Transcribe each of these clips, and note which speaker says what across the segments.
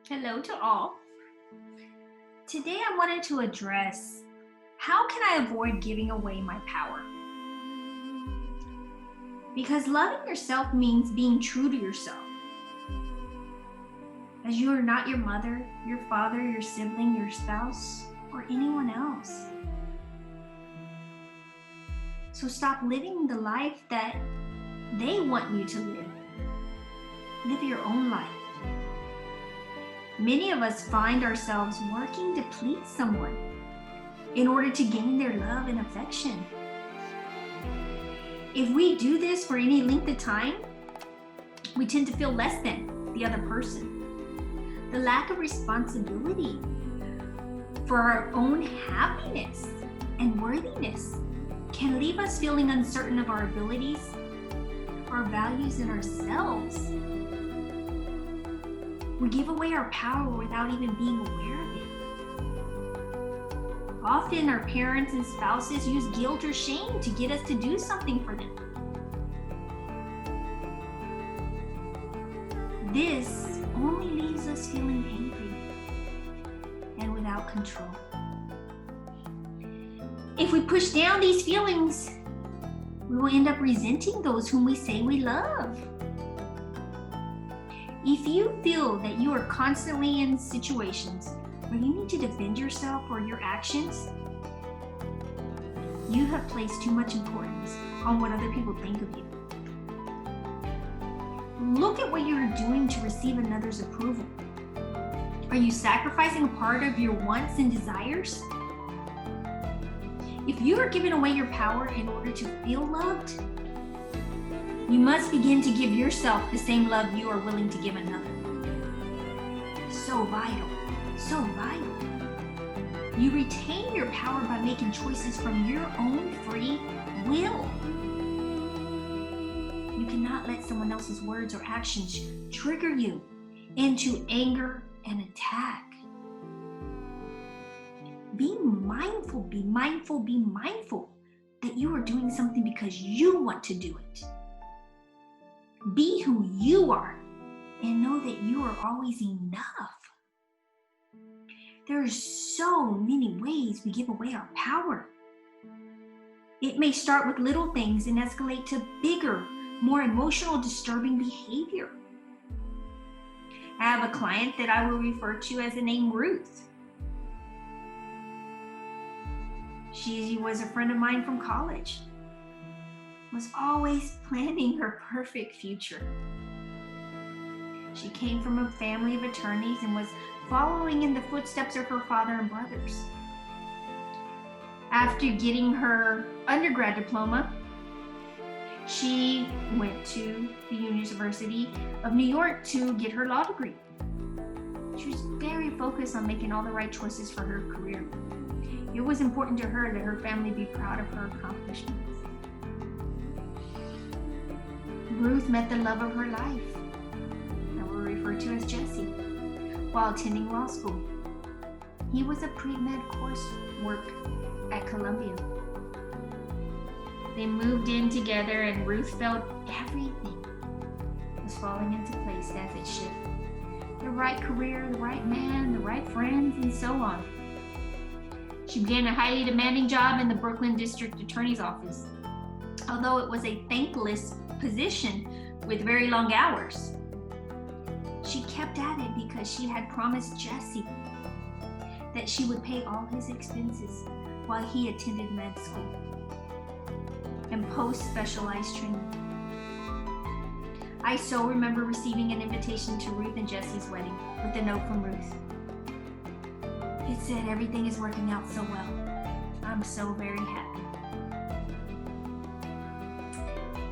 Speaker 1: Hello to all. Today I wanted to address how can I avoid giving away my power? Because loving yourself means being true to yourself. As you are not your mother, your father, your sibling, your spouse, or anyone else. So stop living the life that they want you to live. Live your own life. Many of us find ourselves working to please someone in order to gain their love and affection. If we do this for any length of time, we tend to feel less than the other person. The lack of responsibility for our own happiness and worthiness can leave us feeling uncertain of our abilities, our values, and ourselves. We give away our power without even being aware of it. Often our parents and spouses use guilt or shame to get us to do something for them. This only leaves us feeling angry and without control. If we push down these feelings, we will end up resenting those whom we say we love. If you feel that you are constantly in situations where you need to defend yourself or your actions, you have placed too much importance on what other people think of you. Look at what you are doing to receive another's approval. Are you sacrificing a part of your wants and desires? If you are giving away your power in order to feel loved, you must begin to give yourself the same love you are willing to give another. So vital, so vital. You retain your power by making choices from your own free will. You cannot let someone else's words or actions trigger you into anger and attack. Be mindful that you are doing something because you want to do it. Be who you are and know that you are always enough. There are so many ways we give away our power. It may start with little things and escalate to bigger, more emotional, disturbing behavior. I have a client that I will refer to as the name Ruth. She was a friend of mine from college. Was always planning her perfect future. She came from a family of attorneys and was following in the footsteps of her father and brothers. After getting her undergrad diploma, she went to the University of New York to get her law degree. She was very focused on making all the right choices for her career. It was important to her that her family be proud of her accomplishments. Ruth met the love of her life, that we'll refer to as Jesse, while attending law school. He was a pre-med coursework at Columbia. They moved in together and Ruth felt everything was falling into place as it should. The right career, the right man, the right friends, and so on. She began a highly demanding job in the Brooklyn District Attorney's Office. Although it was a thankless position with very long hours, she kept at it because she had promised Jesse that she would pay all his expenses while he attended med school and post-specialized training. I so remember receiving an invitation to Ruth and Jesse's wedding with a note from Ruth. It said, "Everything is working out so well. I'm so very happy."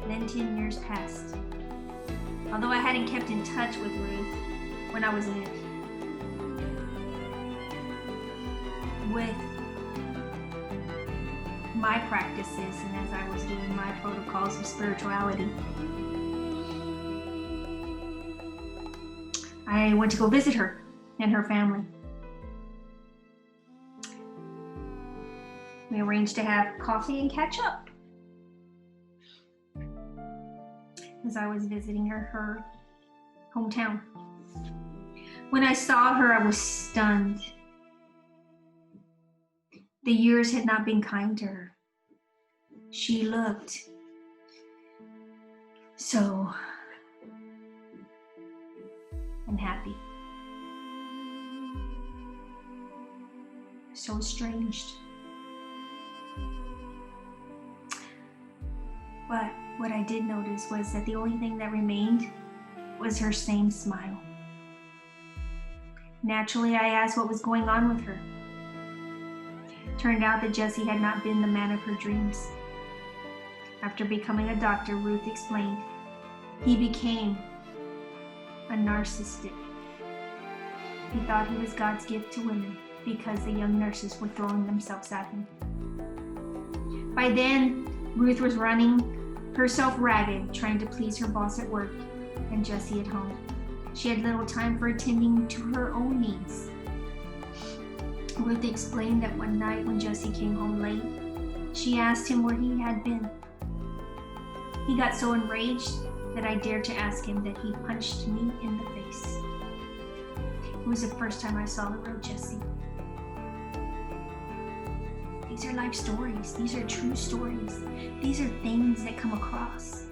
Speaker 1: Then 10 years passed. Although I hadn't kept in touch with Ruth when I was with my practices and as I was doing my protocols of spirituality, I went to go visit her and her family. We arranged to have coffee and catch up. As I was visiting her hometown. When I saw her, I was stunned. The years had not been kind to her. She looked so unhappy, so estranged. But what I did notice was that the only thing that remained was her same smile. Naturally, I asked what was going on with her. Turned out that Jesse had not been the man of her dreams. After becoming a doctor, Ruth explained, he became a narcissistic. He thought he was God's gift to women because the young nurses were throwing themselves at him. By then, Ruth was running herself ragged, trying to please her boss at work and Jesse at home. She had little time for attending to her own needs. Ruth explained that one night when Jesse came home late, she asked him where he had been. He got so enraged that I dared to ask him that he punched me in the face. It was the first time I saw the real Jesse. These are life stories. These are true stories. These are things that come across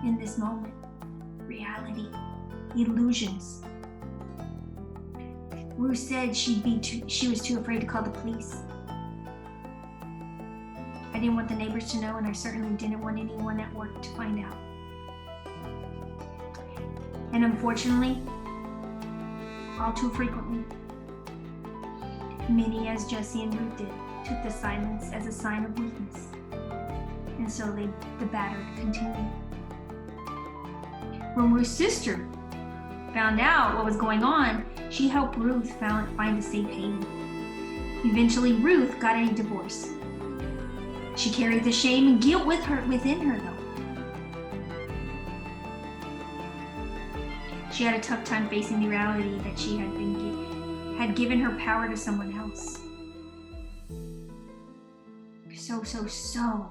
Speaker 1: in this moment. Reality, illusions. Ruth said she was too afraid to call the police. I didn't want the neighbors to know, and I certainly didn't want anyone at work to find out. And unfortunately, all too frequently, many, as Jesse and Ruth did, took the silence as a sign of weakness. And so the battle continued. When Ruth's sister found out what was going on, she helped Ruth find a safe haven. Eventually, Ruth got a divorce. She carried the shame and guilt within her, though. She had a tough time facing the reality that she had given her power to someone else. So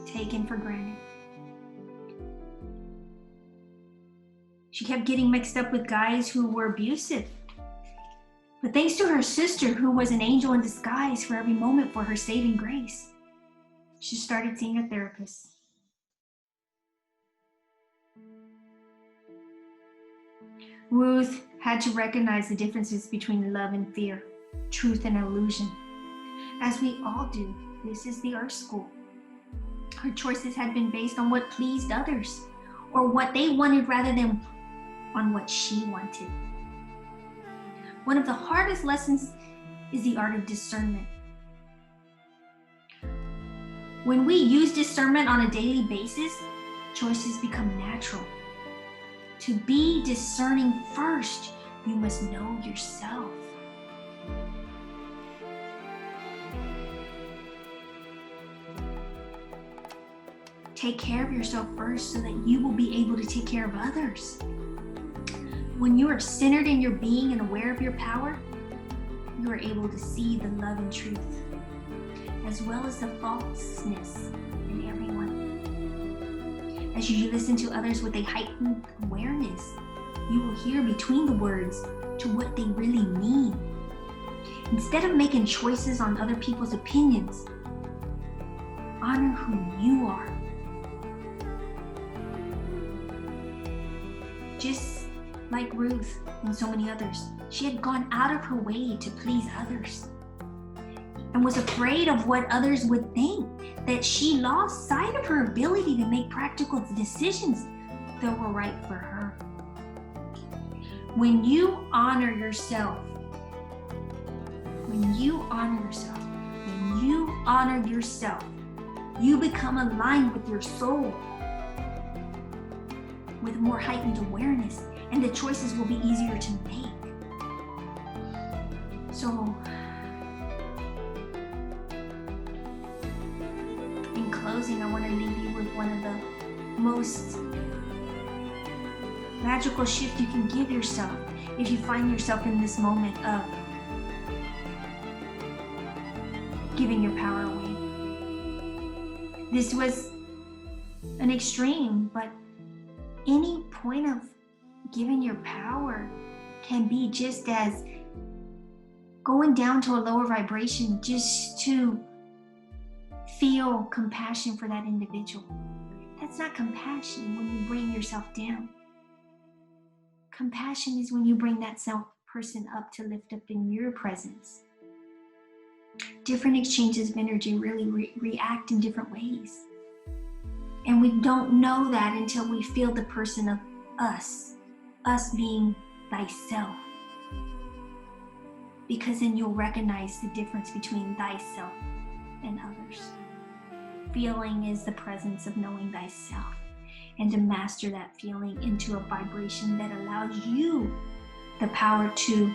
Speaker 1: taken for granted. She kept getting mixed up with guys who were abusive. But thanks to her sister, who was an angel in disguise for every moment for her saving grace, she started seeing a therapist. Ruth had to recognize the differences between love and fear, truth and illusion. As we all do, this is the Earth School. Her choices had been based on what pleased others, or what they wanted rather than on what she wanted. One of the hardest lessons is the art of discernment. When we use discernment on a daily basis, choices become natural. To be discerning first, you must know yourself. Take care of yourself first so that you will be able to take care of others. When you are centered in your being and aware of your power, you are able to see the love and truth, as well as the falseness in everyone. As you listen to others with a heightened awareness, you will hear between the words to what they really mean. Instead of making choices on other people's opinions, honor who you are. Just like Ruth and so many others, she had gone out of her way to please others and was afraid of what others would think, that she lost sight of her ability to make practical decisions that were right for her. When you honor yourself, you become aligned with your soul, with more heightened awareness, and the choices will be easier to make. So, in closing, I want to leave you with one of the most magical shifts you can give yourself if you find yourself in this moment of giving your power away. This was an extreme, but any point of Giving your power can be just as going down to a lower vibration just to feel compassion for that individual. That's not compassion when you bring yourself down. Compassion is when you bring that person up to lift up in your presence. Different exchanges of energy really react in different ways. And we don't know that until we feel the person of us being thyself. Because then you'll recognize the difference between thyself and others. Feeling is the presence of knowing thyself, and to master that feeling into a vibration that allows you the power to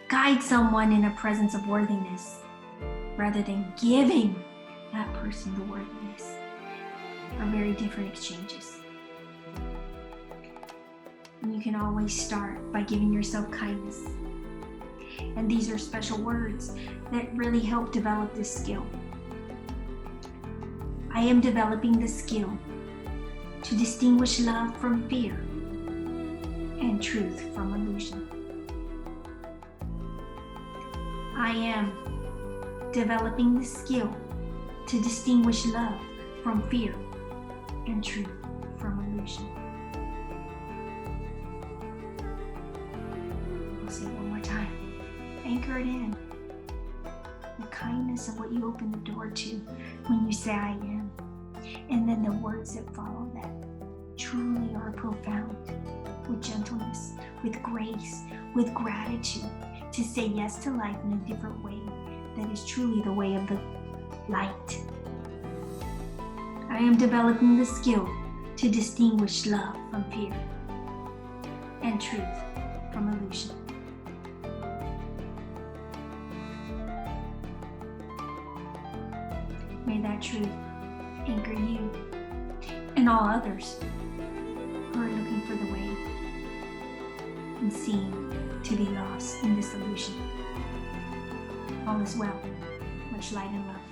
Speaker 1: guide someone in a presence of worthiness rather than giving that person the worthiness are very different exchanges. And you can always start by giving yourself kindness. And these are special words that really help develop this skill. I am developing the skill to distinguish love from fear and truth from illusion. I am developing the skill to distinguish love from fear and truth from illusion. I'll say it one more time. Anchor it in. The kindness of what you open the door to when you say I am. And then the words that follow that truly are profound, with gentleness, with grace, with gratitude, to say yes to life in a different way that is truly the way of the light. I am developing the skill to distinguish love from fear and truth from illusion. May that truth anchor you and all others who are looking for the way and seem to be lost in this illusion. All is well. Much light and love.